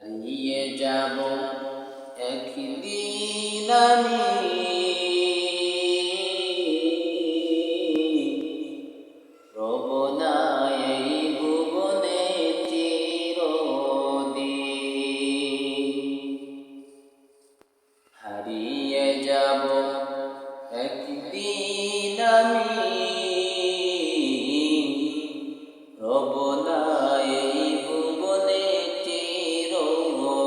হারিয়ে যাব একদিন আমি, রব না এই ভুবনে চিরদিন। হারিয়ে যাব একদিন আমি, রব না এই ভুবনে চিরদিন।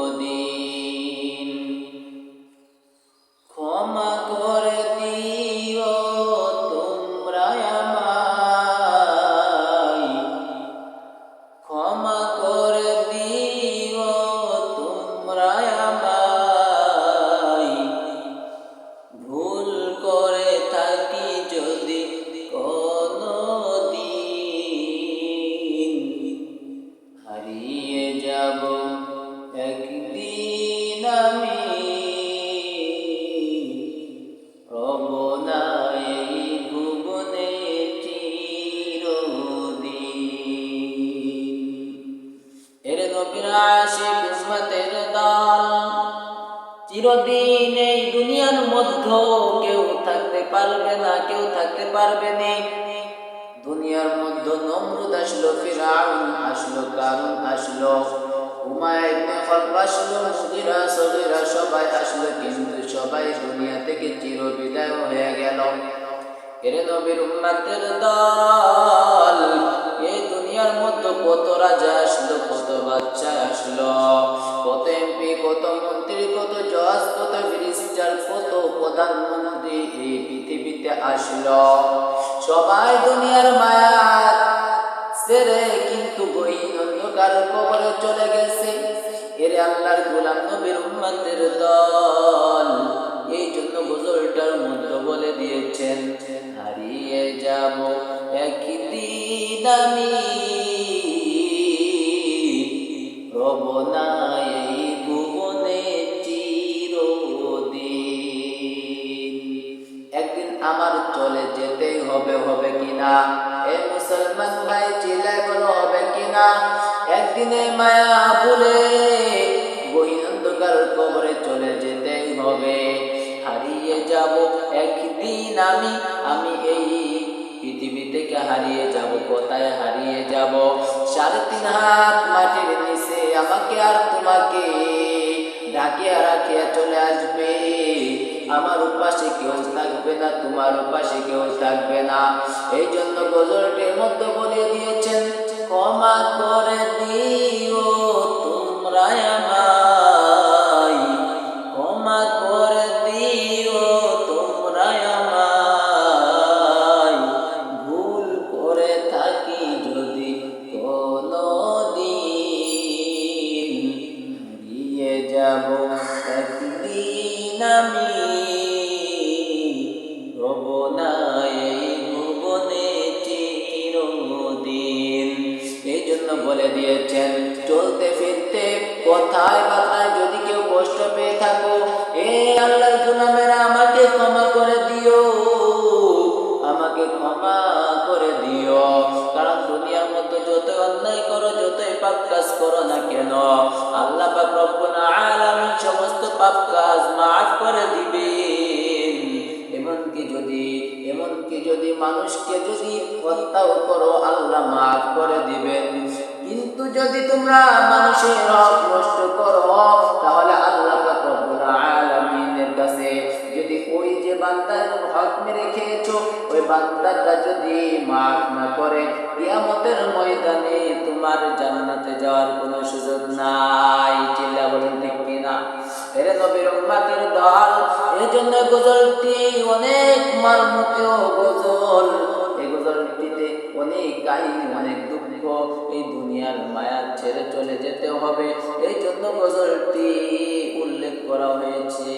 ক্ষমা করে দিও তোমরা আমায়, ক্ষমা করে দিও তোমরা আমায়, ভুল করে থাকি যদি কোনদিন। হারিয়ে যাব একদিন আমি, রব না এই ভুবনে চিরদিন। এর নবীর আশিক উম্মতের দল, চিরদিন এই দুনিয়ার মধ্যে কেউ থাকতে পারবে না, কেউ থাকতে পারবে না। দুনিয়ার মধ্যে নমরুদ আসলো, ফিরআউন আসলো, কারুন আসলো, উমাইয়া ইবনে খালফ আসলো, মুগীরা সগীরা সবাই আসলো, কিন্তু সবাই দুনিয়া থেকে চিরবিদায় হয়ে গেল। এর নবীর উম্মতের দল, এই দুনিয়ার মধ্যে কত রাজা আসলো, কত বাদশা আসলো, কত এমপি, কত মন্ত্রী, কত জজ, কত মিনিস্টার, কত প্রধানমন্ত্রী এই পৃথিবীতে আসলো। সবাই দুনিয়ার মায়া ছেড়ে কিন্তু গহীন অন্ধকার কবরে চলে গেছে। এরে আল্লাহর গোলাম নবীর উম্মতের দল, এই জন্য গজলটার মধ্যে বলে দিয়েছেন, হারিয়ে যাব একদিন আমি, রব না এই ভুবনে চিরদিন। একদিন আমার চলে যেতেই হবে, হবে কিনা এ মুসলমান ভাই চিল্লায় বলো, হবে কিনা? একদিনে মায়া ভুলে গহীন অন্ধকার কবরে চলে যেতেই হবে। হারিয়ে যাব একদিন আমি, আমি এই পৃথিবী থেকে হারিয়ে যাব। কোথায় হারিয়ে যাব? 3.5 হাত মাটির নিচে আমাকে আর তোমাকে ঢাকিয়া রাখিয়া চলে আসবে। আমার উপাসে কেউ থাকবে না, তোমার উপাসে কেউ থাকবে না। এই জন্য গজলটির মধ্যে বলে দিয়েছেন, ক্ষমা করে দিও তোমরা আমায়, ক্ষমা করে দিও তোমরা আমায়, ভুল করে থাকি যদি কোনদিন। হারিয়ে যাব একদিন আমি, রব না এই ভুবনে চিরদিন। এই জন্য বলে দিয়েছেন, চলতে ফিরতে কথায় বার্তায় যদি কেউ কষ্ট পেয়ে থাকো, এ আল্লাহর গোলামেরা আমাকে ক্ষমা করে দিও, আমাকে ক্ষমা করে দিও। কারণ দুনিয়ার মধ্যে যত অন্যায় করো, যতই পাপ কাজ করো না কেন, আল্লাহ পাক রব্বুল আলামিন সমস্ত পাপ কাজ মাফ করে দিবেন। এমনকি যদি মানুষকে যদি হত্যাও করো, আল্লাহ মাফ করে দিবেন। কিন্তু যদি তোমরা মানুষের হক নষ্ট করো, তাহলে আল্লাহ পাক রব্বুল আলামিনের কাছে যদি ওই যে বান্দার হক মেরে খেয়েছো, ওই বান্দাটা যদি মাফ না করে, কিয়ামতের ময়দানে তোমার জান্নাতে যাওয়ার কোনো সুযোগ নাই। চিল্লা বলেন ঠিক কিনা? এর নবীর উম্মতের দল, এই জন্য গজলটি অনেক মারমুখীয় গজল। এই গজলটিতে অনেক কাহিনী, অনেক দুঃখ। এই দুনিয়ার মায়া ছেড়ে চলে যেতে হবে, এই জন্য গজলটি উল্লেখ করা হয়েছে।